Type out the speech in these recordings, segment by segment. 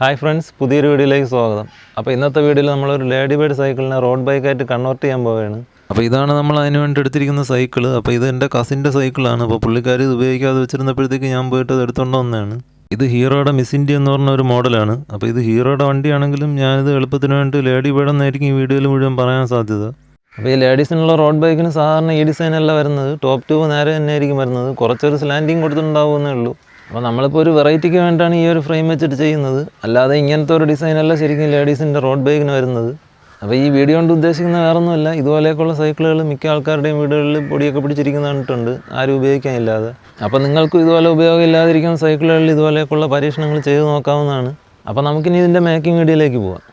Hi friends, പുതിയൊരു വീഡിയോയിലേക്ക് സ്വാഗതം. അപ്പോൾ ഇന്നത്തെ വീഡിയോയിൽ നമ്മളൊരു ലേഡിബേർഡ് സൈക്കിളിനെ റോഡ് ബൈക്കായിട്ട് കൺവേർട്ട് ചെയ്യാൻ പോവുകയാണ്. അപ്പോൾ ഇതാണ് നമ്മൾ അതിന് വേണ്ടി എടുത്തിരിക്കുന്ന സൈക്കിൾ. അപ്പോൾ ഇത് എൻ്റെ കസിൻ്റെ സൈക്കിളാണ്. അപ്പോൾ പുള്ളിക്കാർ ഇത് ഉപയോഗിക്കാതെ വെച്ചിരുന്നപ്പോഴത്തേക്ക് ഞാൻ പോയിട്ട് അത് എടുത്തുകൊണ്ട് വന്നതാണ്. ഇത് ഹീറോയുടെ മിസ് ഇന്ത്യ എന്ന് പറഞ്ഞ ഒരു മോഡലാണ്. അപ്പോൾ ഇത് ഹീറോയുടെ വണ്ടിയാണെങ്കിലും ഞാനിത് എളുപ്പത്തിന് വേണ്ടി ലേഡിബേർഡ് എന്നായിരിക്കും ഈ വീഡിയോയിൽ മുഴുവൻ പറയാൻ സാധ്യത. അപ്പോൾ ഈ ലേഡീസിനുള്ള റോഡ് ബൈക്കിന് സാധാരണ ഈ ഡിസൈനല്ല വരുന്നത്. ടോപ്പ് ട്യൂബ് നേരെ തന്നെ ആയിരിക്കും വരുന്നത്. കുറച്ചൊരു സ്ലാൻഡിങ് കൊടുത്തിട്ടുണ്ടാവുമെന്നേ ഉള്ളൂ. അപ്പോൾ നമ്മളിപ്പോൾ ഒരു വെറൈറ്റിക്ക് വേണ്ടിയിട്ടാണ് ഈ ഒരു ഫ്രെയിം വെച്ചിട്ട് ചെയ്യുന്നത്. അല്ലാതെ ഇങ്ങനത്തെ ഒരു ഡിസൈനല്ല ശരിക്കും ലേഡീസിൻ്റെ റോഡ് ബൈക്കിന് വരുന്നത്. അപ്പോൾ ഈ വീഡിയോ കൊണ്ട് ഉദ്ദേശിക്കുന്ന വേറൊന്നുമല്ല, ഇതുപോലെയൊക്കെയുള്ള സൈക്കിളുകൾ മിക്ക ആൾക്കാരുടെയും വീടുകളിൽ പൊടിയൊക്കെ പിടിച്ചിരിക്കുന്ന കണ്ടിട്ടുണ്ട്, ആരും ഉപയോഗിക്കാനില്ലാതെ. അപ്പോൾ നിങ്ങൾക്കും ഇതുപോലെ ഉപയോഗം ഇല്ലാതിരിക്കുന്ന സൈക്കിളുകളിൽ ഇതുപോലെയൊക്കെയുള്ള പരീക്ഷണങ്ങൾ ചെയ്ത് നോക്കാവുന്നതാണ്. അപ്പോൾ നമുക്കിനി ഇതിൻ്റെ മേക്കിംഗ് വീഡിയോയിലേക്ക് പോകാം.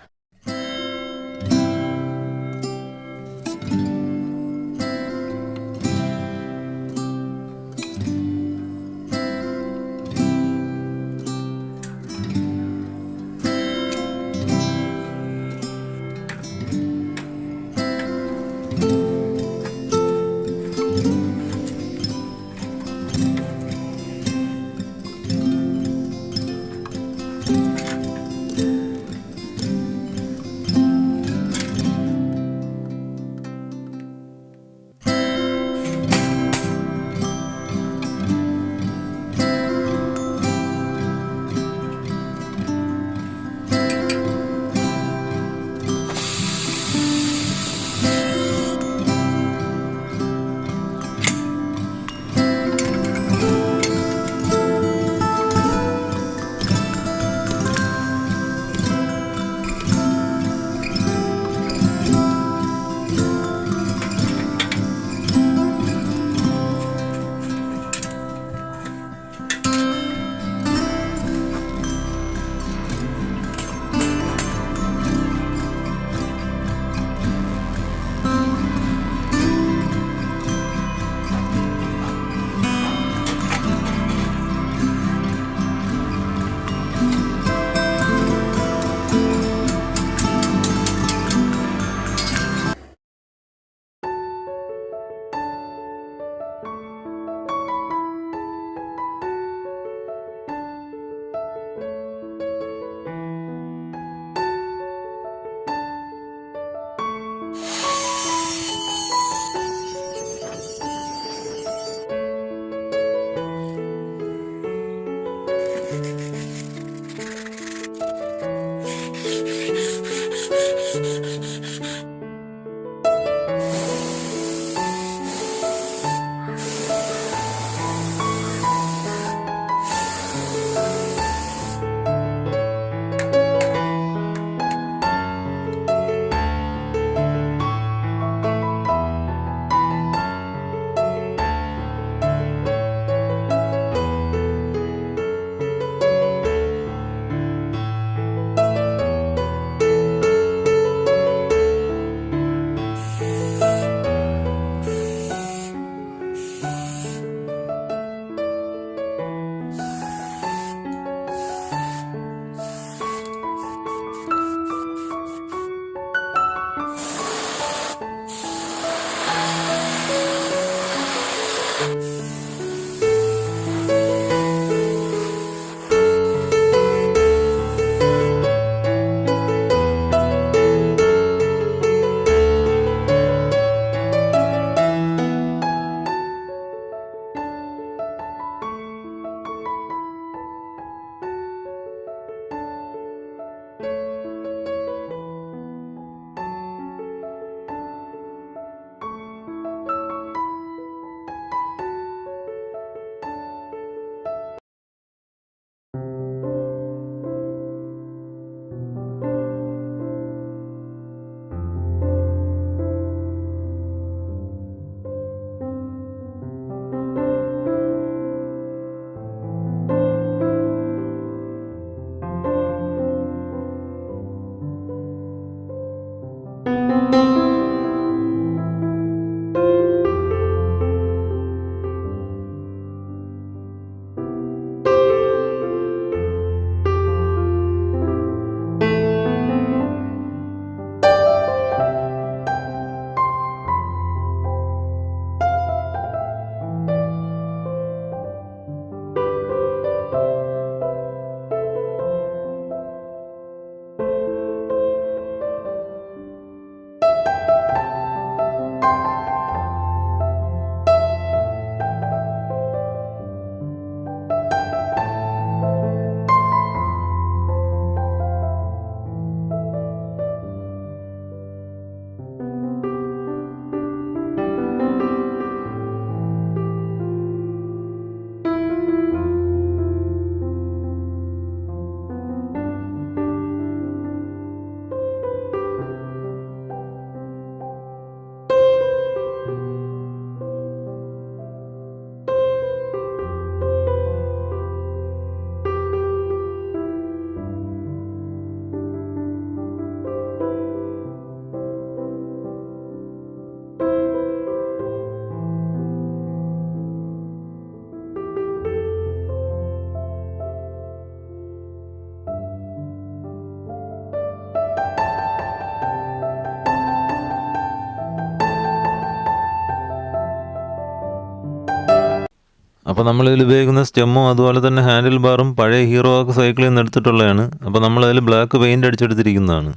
അപ്പോൾ നമ്മളിതിൽ ഉപയോഗിക്കുന്ന സ്റ്റെമ്മും അതുപോലെ തന്നെ ഹാൻഡിൽ ബാറും പഴയ ഹീറോ സൈക്കിളിൽ നിന്ന് എടുത്തിട്ടുള്ളതാണ്. അപ്പോൾ നമ്മളതിൽ ബ്ലാക്ക് പെയിൻറ് അടിച്ചെടുത്തിരിക്കുന്നതാണ്.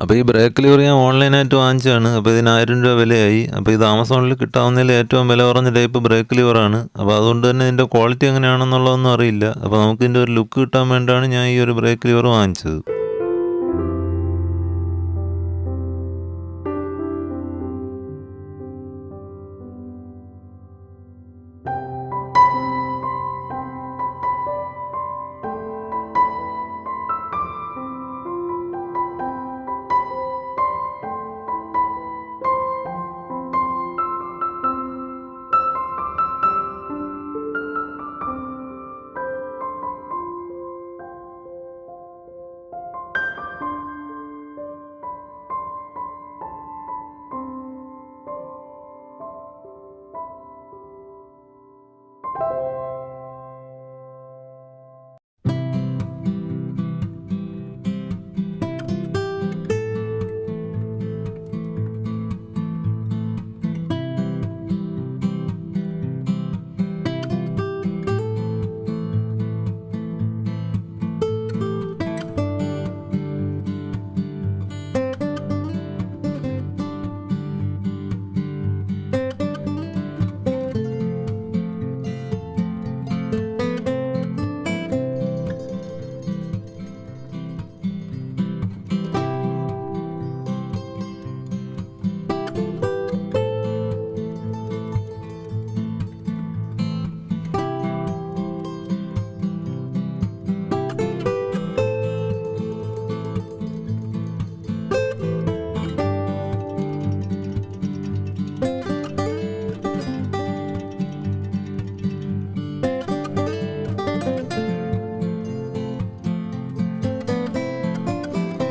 അപ്പോൾ ഈ ബ്രേക്ക് ലിവർ ഞാൻ ഓൺലൈനായിട്ട് വാങ്ങിച്ചതാണ്. അപ്പോൾ ഇതിന് 1000 രൂപ വിലയായി. അപ്പോൾ ഇത് ആമസോണിൽ കിട്ടാവുന്നതിൽ ഏറ്റവും വില കുറഞ്ഞ ടൈപ്പ് ബ്രേക്ക് ലിവറാണ്. അപ്പോൾ അതുകൊണ്ട് തന്നെ ഇതിൻ്റെ ക്വാളിറ്റി എങ്ങനെയാണെന്നുള്ളതൊന്നും അറിയില്ല. അപ്പോൾ നമുക്കിതിൻ്റെ ഒരു ലുക്ക് കിട്ടാൻ വേണ്ടിയാണ് ഞാൻ ഈ ഒരു ബ്രേക്ക് ലിവർ വാങ്ങിച്ചത്.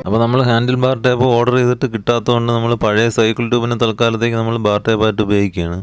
അപ്പോൾ നമ്മൾ ഹാൻഡിൽ ബാർ ടേപ്പ് ഓർഡർ ചെയ്തിട്ട് കിട്ടാത്തതുകൊണ്ട് നമ്മൾ പഴയ സൈക്കിൾ ട്യൂബിനെ തൽക്കാലത്തേക്ക് നമ്മൾ ബാർ ടേപ്പായിട്ട് ഉപയോഗിക്കുകയാണ്.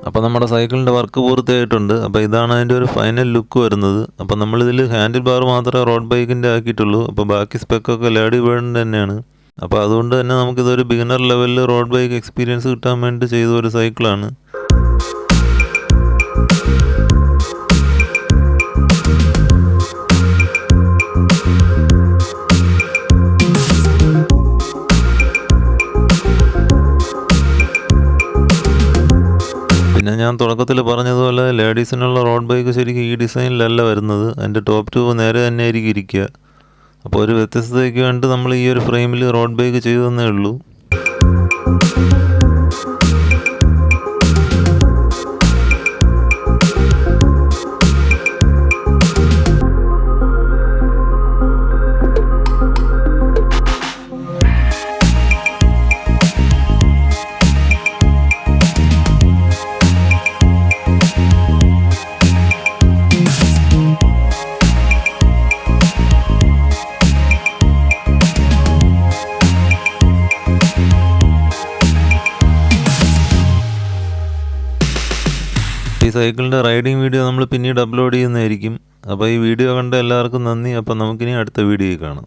അപ്പോൾ നമ്മുടെ സൈക്കിളിൻ്റെ വർക്ക് പൂർത്തിയായിട്ടുണ്ട്. അപ്പോൾ ഇതാണ് അതിൻ്റെ ഒരു ഫൈനൽ ലുക്ക് വരുന്നത്. അപ്പോൾ നമ്മളിതിൽ ഹാൻഡിൽ ബാർ മാത്രമേ റോഡ് ബൈക്കിൻ്റെ ആക്കിയിട്ടുള്ളൂ. അപ്പോൾ ബാക്കി സ്പെക്കൊക്കെ ലേഡി ബേർഡിൻ്റെ തന്നെയാണ്. അപ്പോൾ അതുകൊണ്ട് തന്നെ നമുക്കിതൊരു ബിഗിനർ ലെവലിൽ റോഡ് ബൈക്ക് എക്സ്പീരിയൻസ് കിട്ടാൻ വേണ്ടി ചെയ്ത ഒരു സൈക്കിളാണ്. പിന്നെ ഞാൻ തുടക്കത്തിൽ പറഞ്ഞതുപോലെ ലേഡീസിനുള്ള റോഡ് ബൈക്ക് ശരിക്കും ഈ ഡിസൈനിലല്ല വരുന്നത്. അതിൻ്റെ ടോപ്പ് ട്യൂബ് നേരെ തന്നെ ആയിരിക്കും ഇരിക്കുക. അപ്പോൾ ഒരു വ്യത്യസ്തതയ്ക്ക് വേണ്ടി നമ്മൾ ഈ ഒരു ഫ്രെയിമിൽ റോഡ് ബൈക്ക് ചെയ്തതന്നേ ഉള്ളൂ. ഈ സൈക്കിളിൻ്റെ റൈഡിങ് വീഡിയോ നമ്മൾ പിന്നീട് അപ്ലോഡ് ചെയ്യുന്നതായിരിക്കും. അപ്പോൾ ഈ വീഡിയോ കണ്ട എല്ലാവർക്കും നന്ദി. അപ്പോൾ നമുക്കിനി അടുത്ത വീഡിയോയിൽ കാണാം.